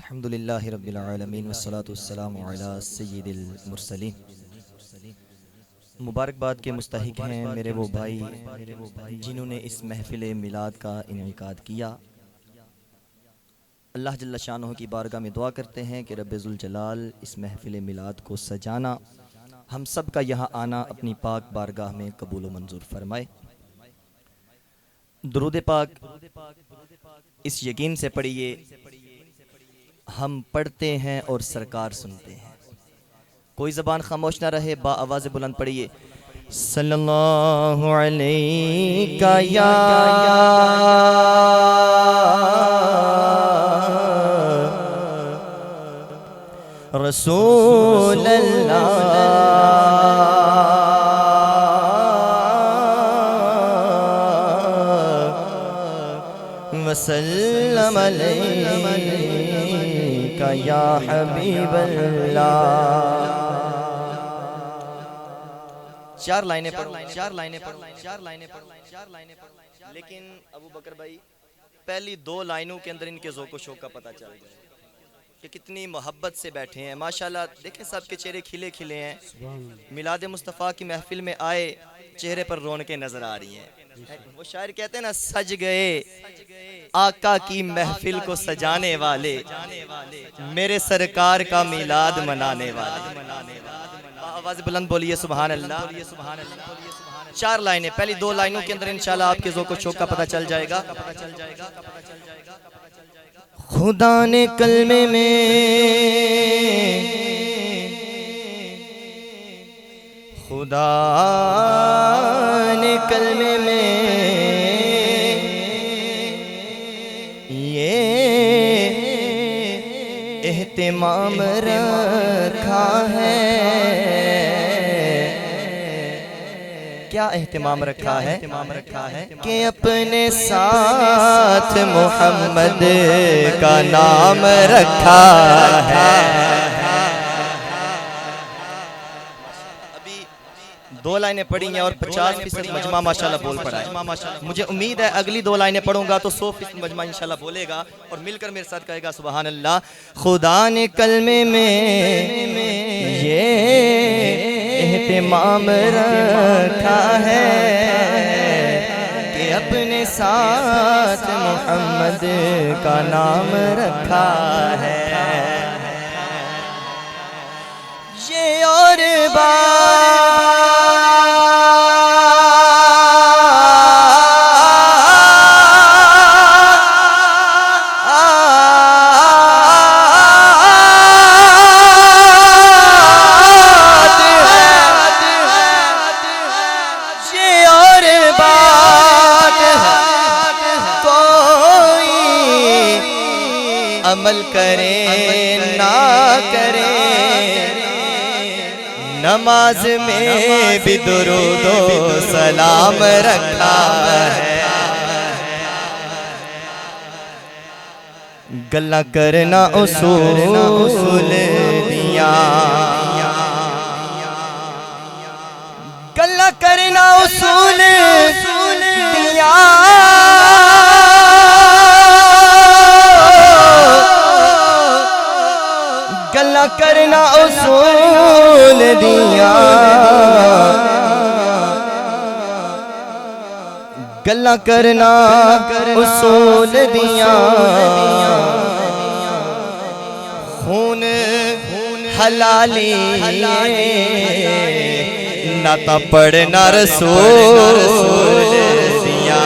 अल्हम्दुलिल्लाहि रब्बिल आलमीन वस्सलातु वस्सलामु अला सय्यिदिल मुरसलीन। मुबारकबाद के मुस्तहिक हैं मेरे वो भाई जिन्होंने इस महफिल मिलाद का इनेकाद किया। अल्लाह जल्ल शानहू की बारगाह में दुआ करते हैं कि रब्बे ज़ुल जलाल इस महफिल मिलाद को सजाना, हम सब का यहाँ आना अपनी पाक बारगाह में कबूल व मंजूर फरमाए। दुरूद पाक इस यकीन से पढ़िए, हम पढ़ते हैं और सरकार सुनते हैं। कोई ज़बान खामोश ना रहे, बा आवाज़ बुलंद पढ़िए सल्लल्लाहु अलैका या रसूल अल्लाह वसल्लम अलैका या हबीब अल्लाह। चार लाइनें पढ़ो। लेकिन अबू बकर भाई, पहली दो लाइनों के अंदर इनके ज़ौक़ व शौक़ का पता चल जाए कि कितनी मोहब्बत से बैठे हैं। माशाल्लाह देखें, सबके चेहरे खिले खिले हैं। मिलाद मुस्तफ़ा की महफिल में आए, चेहरे पर रौनकें नजर आ रही हैं। वो शायर कहते हैं ना, सज गए आका की महफिल को सजाने वाले, मेरे सरकार का मिलाद मनाने वाले। आवाज़ बुलंद बोलिए सुभान अल्लाह। चार लाइनें, पहली दो लाइनों के अंदर इंशाल्लाह आपके ज़ौक़ व शौक़ का पता चल जाएगा। खुदा ने कलमे में, खुदा ने कलमे में ये एहतिमाम रखा है। क्या एहतिमाम रखा है? कि अपने साथ मोहम्मद का नाम रखा है। अभी दो लाइनें पढ़ी हैं और 50% मजमा माशाल्लाह बोल पड़ा है। मुझे उम्मीद है अगली दो लाइनें पढ़ूंगा तो 100% मजमा इंशाल्लाह बोलेगा और मिलकर मेरे साथ कहेगा सुभान अल्लाह। खुदा ने कलमे में ये एहतिमाम रखा है कि अपने साथ मोहम्मद का नाम रखा है। ये और अमल करे ना करे, नमाज में भी दुरूद व सलाम रखा है। गल्ला करना उसूल दिया, गल्ला करना उसूल दिया, गल्ला करना उसूल दिया, गल्ला करना उसूल दिया। खून हलाली ना तो पढ़ना रसूल दिया।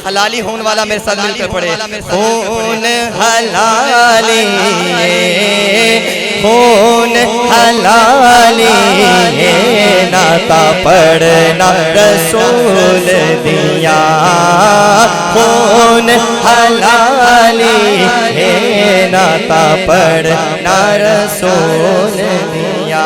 हलाली होने वाला मेरे साथ मिलकर पढ़े। खून हलाली, खून हलाली नाता पढ़ना रसूल दिया। खून हलाली नाता पढ़ना रसूल दिया।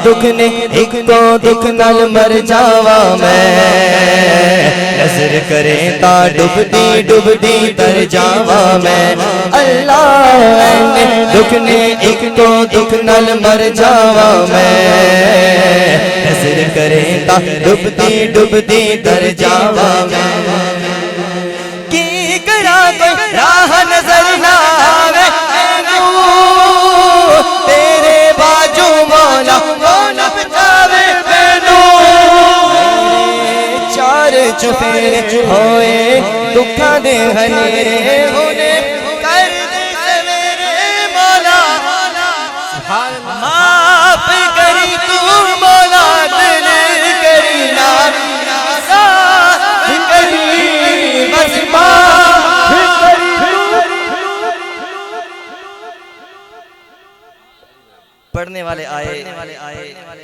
दुख ने एक तो दुख नाल मर जावा मैं, नजर करे ता डुबदी डुबदी तर जावा मैं। अल्लाह ने दुख ने एक तो दुख नाल मर जावा मैं, नजर करे ता डुबदी डुबदी तर जावा मैं। की करा कोई राह नजर ना आवे तेरे बाजू मौला मौला बचावे मैनू। चार चुफेरे होए दुखा दे हनेरे होने कर दे सवेरे मौला, माफ करी तू मौला दिल करी ना करी बस माफ करी। पढ़ने वाले आए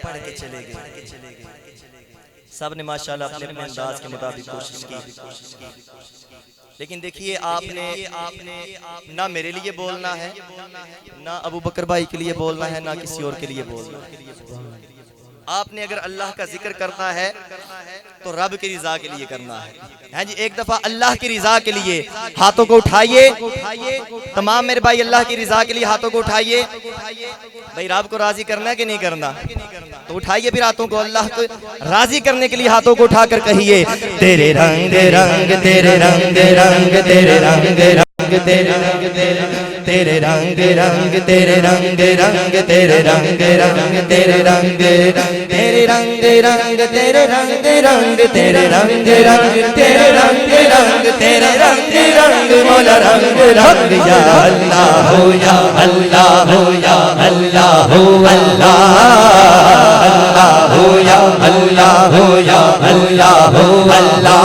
पढ़ के चले गए। सब ने माशाल्लाह अपने अपने अंदाज के मुताबिक कोशिश की। लेकिन देखिए आपने ना मेरे लिए बोलना है, ना अबू बकर भाई के लिए बोलना है, ना किसी और के लिए बोलना है। आपने अगर अल्लाह का जिक्र करना है तो रब की रिजा के लिए करना है। हाँ जी, एक दफा अल्लाह की रिजा के लिए हाथों को उठाइए। तमाम मेरे भाई अल्लाह की रिजा के लिए हाथों को उठाइए। भाई रब को राजी करना है कि नहीं करना? तो उठाइए फिर हाथों को। अल्लाह को राजी करने के लिए हाथों को उठाकर कहिए, तेरे रंग रंग तेरे रंग रंग तेरे रंग रंग तेरे रंग तेरे रंग रंग तेरे रंग रंग तेरे रंग रंग तेरे रंग तेरे रंग रंग तेरे रंग रंग तेरे रंग रंग तेरे रंग रंग तेरे रंग रंग मौला रंग रंग। या अल्लाह हो या अल्लाह हो या अल्लाह हो अल्लाह हो या अल्लाह हो या अल्लाह हो अल्लाह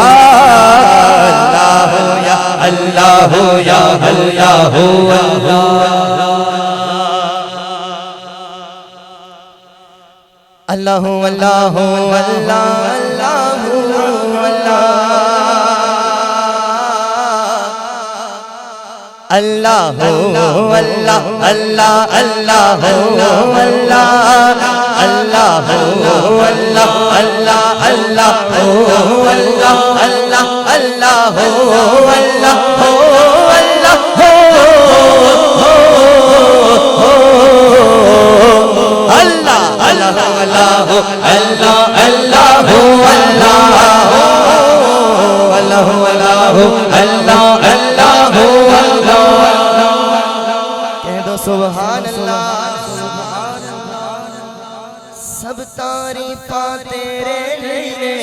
हो या अल्लाह हो या अल्लाह हो अल्लाह हो अल्लाह हो अल्लाह अल्लाह हो अल्लाह हो अल्लाह अल्लाह अल्लाह हो अल्लाह अल्लाह हो अल्लाह अल्लाह अल्लाह हो अल्लाह अल्लाह अल्लाह हो अल्लाह हो अल्लाह हो अल्लाह अल्लाह अल्लाह हो अल्लाह अल्लाह हो अल्लाह अल्लाह अल्लाह हो अल्लाह अल्लाह हो कह दो सुभान अल्लाह। सब तारीफा तेरे लिए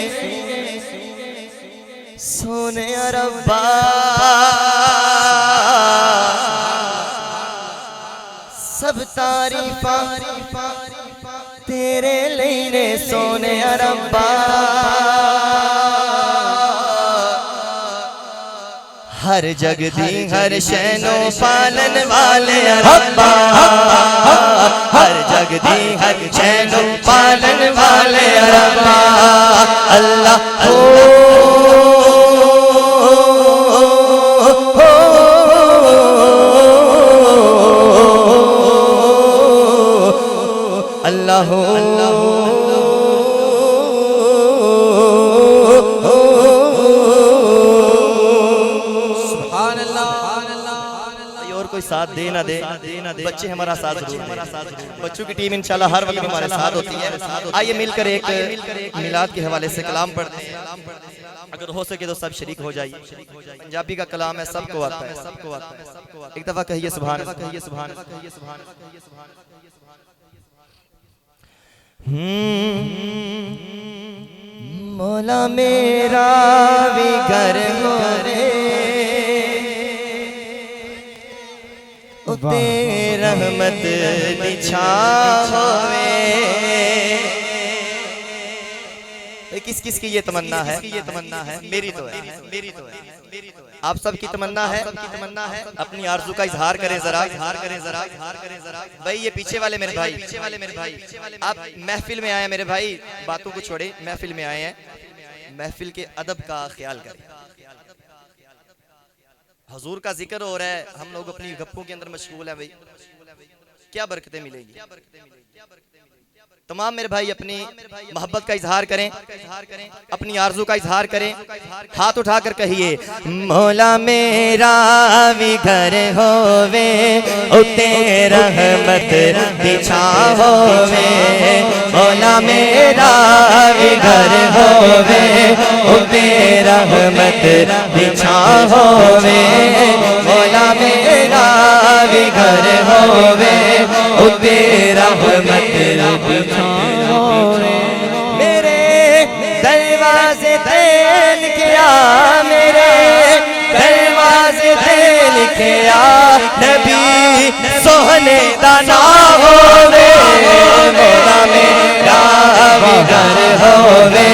सोने रब्बा, सब तारीफा तेरे लिए सोने रब्बा। हर जग दी हर शैनो पालन वाले रब्बा, हर जग दी हर शैनो पालन वाले रब्बा। अल्लाह हो अल्लाह हो साथ दे ना दे, बच्चे हमारा साथ जरूर। बच्चों की टीम इंशाल्लाह हर वक्त हमारे साथ होती है। आइए मिलकर एक मिलाद के हवाले से कलाम पढ़ते हैं। अगर हो सके तो सब शरीक हो जाइए। पंजाबी का कलाम है, सबको आता है, सबको आता है। एक दफा कहिए सुभान अल्लाह, कहिए सुभान अल्लाह, कहिए सुभान अल्लाह, कहिए सुभान अल्लाह। मौला मेरा भी घर हो रे उते रहमत बिछावे। किस किस की ये तमन्ना है? ये तमन्ना है, मेरी तो है, मेरी तो है, मेरी तो है। आप सबकी तमन्ना है, अपनी आरज़ू का इजहार करें जरा, इजहार करें जरा, इजहार करें जरा। भाई ये पीछे वाले मेरे भाई, पीछे वाले मेरे भाई, आप महफिल में आए मेरे भाई, बातों को छोड़े, महफिल में आए हैं, महफिल के अदब का ख्याल करें। हुजूर का जिक्र हो रहा है, हम लोग अपनी गप्पों के अंदर मशगूल है। भाई क्या बरकतें मिलेंगी, तमाम मेरे भाई अपनी मोहब्बत का इजहार करें, अपनी आरज़ू का इजहार करें। हाथ उठाकर कहिए, मौला मेरा भी घर होवे उते रहमत बिछा होवे, मौला मेरा भी घर होवे उते रहमत बिछा होवे, मौला मेरा भी घर होवे उते रहमत बिछा होवे। मेरे दरवाजे दिल किया, मेरे दरवाजे दिल किया, नबी सोहने दाना होवे, मौला मेरा भी घर होवे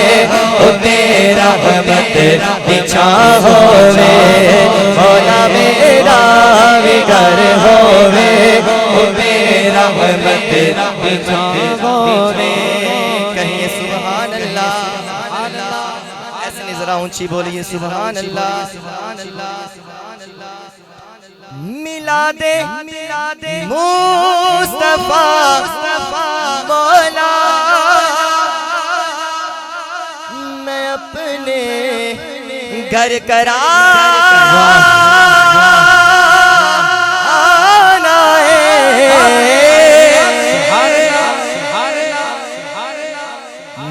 उते रहमत बिछा होवे, मौला मेरा भी घर होवे उते रहमत बिछा होवे। कहिए सुभान अल्लाह, ऐसे नहीं जरा ऊंची बोलिए सुभान अल्लाह। मिला दे मुस्तफा मौला, मैं अपने घर कराना है,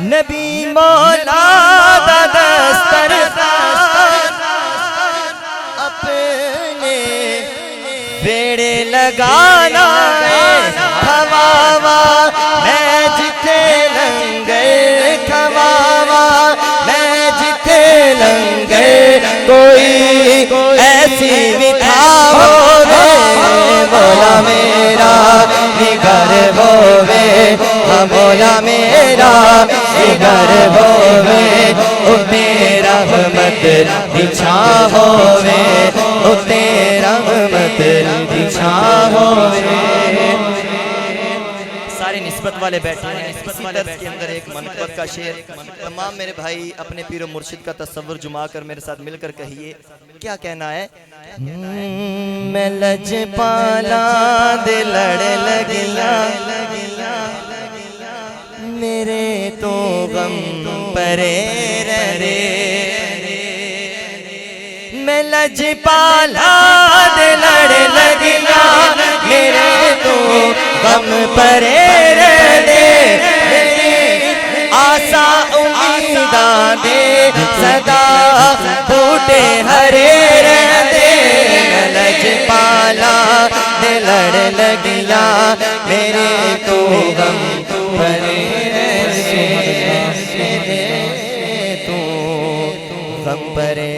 नबी मौला दा दस्तरखान अपने बेड़े लगाना है, खवावा मैं जिथे लंगर, खवावा मैं जिथे लंगर, कोई ऐसी विधा होवे, मौला मेरा भी घर होवे, मौला मेरा भी घर होवे उते रहमत बिछा होवे, उते रहमत बिछा होवे। सारे निस्बत वाले बैठे हैं, इसी दर्स के अंदर एक मनक़बत का शेर तमाम मेरे भाई अपने पीर मुर्शिद का तसव्वुर जुमा कर मेरे साथ मिलकर कहिए। क्या कहना है? मैं लजपाला दे लड़ लगिया, मेरे तो गम परे रे, मैं लजपाला दे लड़ लगिया, मेरे तो गम परे रे, आशा उम्मीदा दे सदा बूटे हरे रहते, लजपाला दे लड़ लगिया, मेरे तो गम परे रे, तो गम परे